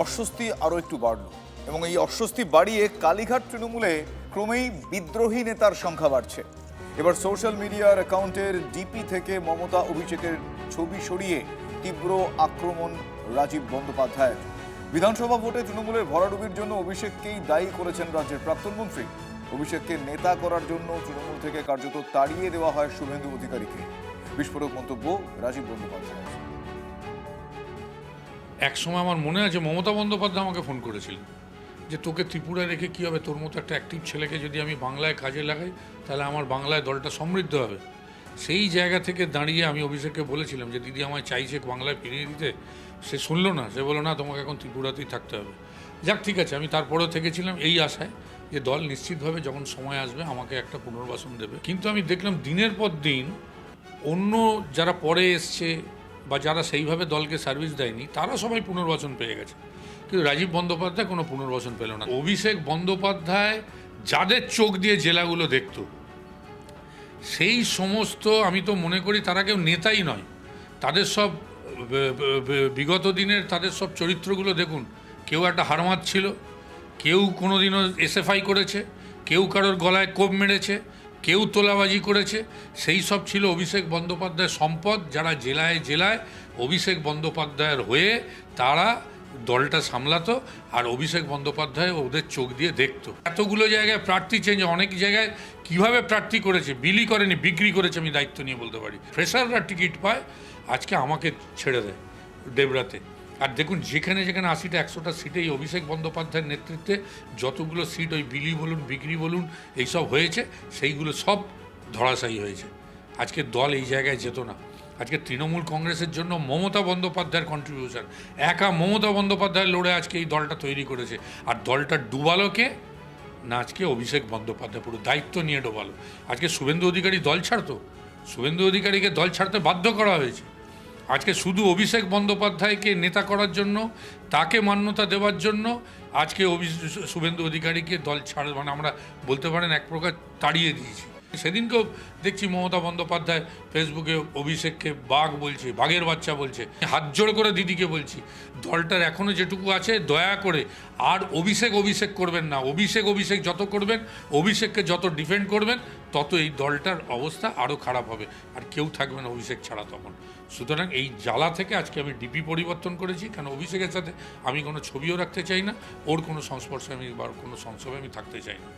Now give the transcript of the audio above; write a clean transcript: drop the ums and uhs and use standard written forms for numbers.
অস্বস্তি আরও একটু বাড়ল এবং এই অস্বস্তি বাড়িয়ে কালীঘাট তৃণমূলে ক্রমেই বিদ্রোহী নেতার সংখ্যা বাড়ছে। এবার সোশ্যাল মিডিয়ার অ্যাকাউন্টের ডিপি থেকে মমতা অভিষেকের ছবি সরিয়ে তীব্র আক্রমণ রাজীব বন্দ্যোপাধ্যায়ের। বিধানসভা ভোটে তৃণমূলের ভরাডুবির জন্য অভিষেককেই দায়ী করেছেন রাজ্যের প্রাক্তন মন্ত্রী। অভিষেককে নেতা করার জন্য তৃণমূল থেকে কার্যত তাড়িয়ে দেওয়া হয় শুভেন্দু অধিকারীকে। বিস্ফোরক মন্তব্য রাজীব বন্দ্যোপাধ্যায়। এক সময় আমার মনে আছে মমতা বন্দ্যোপাধ্যায় আমাকে ফোন করেছিলেন যে তোকে ত্রিপুরায় রেখে কী হবে, তোর মতো একটা অ্যাক্টিভ ছেলেকে যদি আমি বাংলায় কাজে লাগাই তাহলে আমার বাংলায় দলটা সমৃদ্ধ হবে। সেই জায়গা থেকে দাঁড়িয়ে আমি অভিষেককে বলেছিলাম যে দিদি আমায় চাইছে বাংলায় ফিরিয়ে দিতে। সে শুনলো না, সে বললো না তোমাকে এখন ত্রিপুরাতেই থাকতে হবে। যাক ঠিক আছে, আমি তারপরেও থেকেছিলাম এই আশায় যে দল নিশ্চিতভাবে যখন সময় আসবে আমাকে একটা পুনর্বাসন দেবে। কিন্তু আমি দেখলাম দিনের পর দিন অন্য যারা পরে এসছে বা যারা সেইভাবে দলকে সার্ভিস দেয়নি তারা সবাই পুনর্বাসন পেয়ে গেছে, কিন্তু রাজীব বন্দ্যোপাধ্যায় কোনো পুনর্বাসন পেল না। অভিষেক বন্দ্যোপাধ্যায় যাদের চোখ দিয়ে জেলাগুলো দেখত সেই সমস্ত, আমি তো মনে করি তারা কেউ নেতাই নয়। তাদের সব বিগত দিনের তাদের সব চরিত্রগুলো দেখুন। কেউ একটা হারমাত ছিল, কেউ কোনো দিনও এসএফআই করেছে, কেউ কারোর গলায় কোপ মেরেছে, কেউ তোলাবাজি করেছে। সেই সব ছিল অভিষেক বন্দ্যোপাধ্যায়ের সম্পদ, যারা জেলায় জেলায় অভিষেক বন্দ্যোপাধ্যায়ের হয়ে তারা দলটা সামলাতো আর অভিষেক বন্দ্যোপাধ্যায় ওদের চোখ দিয়ে দেখতো। এতগুলো জায়গায় প্রার্থী চেঞ্জ, অনেক জায়গায় কিভাবে প্রার্থী করেছে, বিলি করেনি, বিক্রি করেছে, আমি দায়িত্ব নিয়ে বলতে পারি। ফ্রেশাররা টিকিট পায়, আজকে আমাকে ছেড়ে দেয় দেবরাতে। আর দেখুন যেখানে যেখানে 80টা 100টা সিটে এই অভিষেক বন্দ্যোপাধ্যায়ের নেতৃত্বে যতগুলো সিট ওই বিলি বলুন বিক্রি বলুন এইসব হয়েছে, সেইগুলো সব ধরাশায়ী হয়েছে। আজকে দল এই জায়গায় যেত না। আজকে তৃণমূল কংগ্রেসের জন্য মমতা বন্দ্যোপাধ্যায়ের কন্ট্রিবিউশন, একা মমতা বন্দ্যোপাধ্যায় লড়ে আজকে এই দলটা তৈরি করেছে। আর দলটা ডুবালো কে না, আজকে অভিষেক বন্দ্যোপাধ্যায় পুরো দায়িত্ব নিয়ে ডোবালো। আজকে শুভেন্দু অধিকারী দল ছাড়তো, শুভেন্দু অধিকারীকে দল ছাড়তে বাধ্য করা হয়েছে। আজকে শুধু অভিষেক বন্দ্যোপাধ্যায়কে নেতা করার জন্য, তাকে মান্যতা দেওয়ার জন্য আজকে শুভেন্দু অধিকারীকে দল ছাড়, মানে আমরা বলতে পারেন এক প্রকার তাড়িয়ে দিয়েছি। সেদিনকেও দেখছি মমতা বন্দ্যোপাধ্যায় ফেসবুকে অভিষেককে বাঘ বলছে, বাঘের বাচ্চা বলছে। হাত জোড় করে দিদিকে বলছি, দলটার এখনও যেটুকু আছে দয়া করে আর অভিষেক করবেন না। অভিষেক যত করবেন, অভিষেককে যত ডিফেন্ড করবেন, তত এই দলটার অবস্থা আরও খারাপ হবে, আর কেউ থাকবে না অভিষেক ছাড়া তখন। সুতরাং এই জ্বালা থেকে আজকে আমি ডিপি পরিবর্তন করেছি, কারণ অভিষেকের সাথে আমি কোনো ছবিও রাখতে চাই না, ওর কোনো সংস্পর্শে আমি বা কোনো সংসবে আমি থাকতে চাই না।